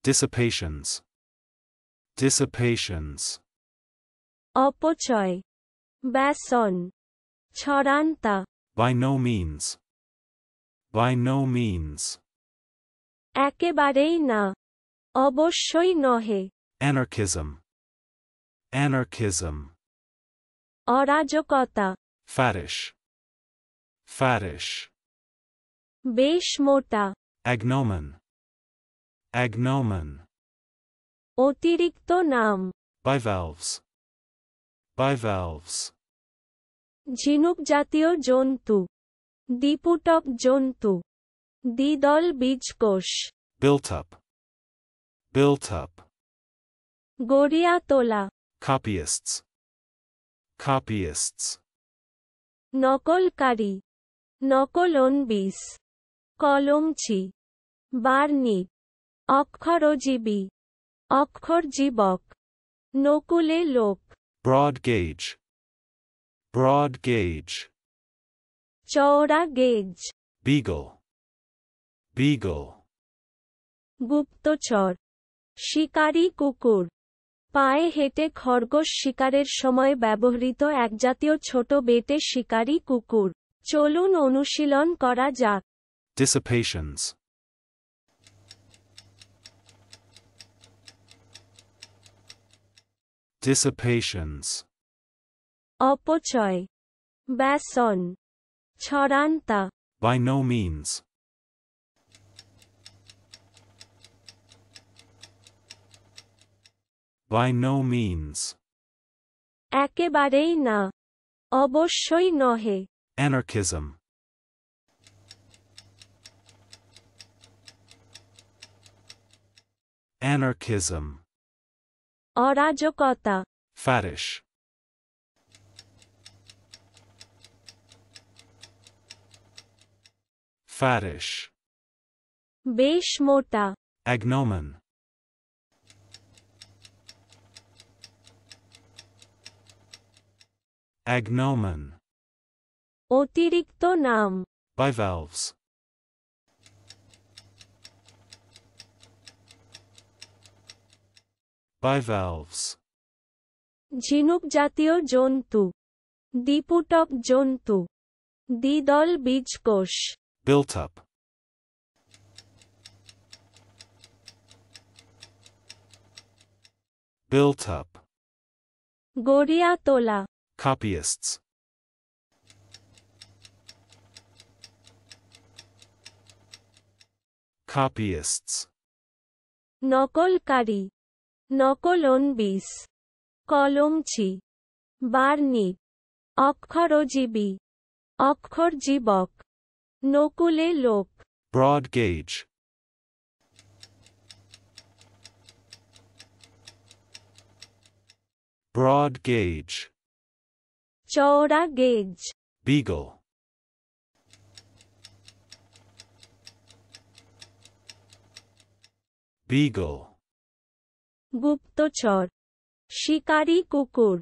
Dissipations. Dissipations. অপচয়, ব্যসন, ছড়ান্তা, By no means. By no means. একেবারেই না, অবশ্যই নহে, Anarchism. Anarchism. অরাজকতা, Faddish. Faddish. বেশ মোটা, Agnomen. Agnomen. অতিরিক্ত নাম, Bivalves. Bivalves. ঝিনুক জাতীয় জন্তু, দ্বিপুটক জন্তু, দ্বিদল বীজকোষ, Built up. Built up. Garia তোলা, Copyists. Copyists. নকলকারী, নকলনবিশ, কলমছি, বার্নিক, অক্ষরজীবী, অক্ষরজীবক, নকুলে লোক, Broad gauge. Broad gauge. চওড়া গেজ, Beagle. Beagle. গুপ্তচর, শিকারী কুকুর, পায়ে হেঁটে খরগোশ শিকারের সময় ব্যবহৃত একজাতীয় ছোট বেটে শিকারী কুকুর। চলুন অনুশীলন করা যাক। Dissipations. Dissipations. অপচয়, ব্যসন, ছড়ান্তা, By no means. By no means. একেবারেই না, অবশ্যই নহে, Anarchism. Anarchism. অরাজকতা, Faddish. Faddish. বেশ মোটা, Agnomen. Agnomen. অতিরিক্ত নাম, Bivalves. Bivalves. ঝিনুক জাতীয় জন্তু, দ্বিপুটক জন্তু, দ্বিদল বীজকোষ, Built up. Built up. Garia তোলা, Copyists. Copyists. নকলকারী, নকলনবিশ, কলমছি, বার্নিক, অক্ষরজীবী, অক্ষরজীবক, নকুলে লোক, Broad gauge. Broad gauge. চওড়া গেজ, Beagle. Beagle. গুপ্তচর, শিকারী কুকুর,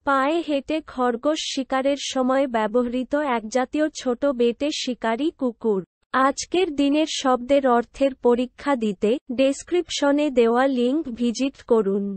পায়ে হেঁটে খরগোশ শিকারের সময় ব্যবহৃত একজাতীয় ছোট বেটে শিকারী কুকুর। আজকের দিনের শব্দের অর্থের পরীক্ষা দিতে ডেসক্রিপশনে দেওয়া লিংক ভিজিট করুন।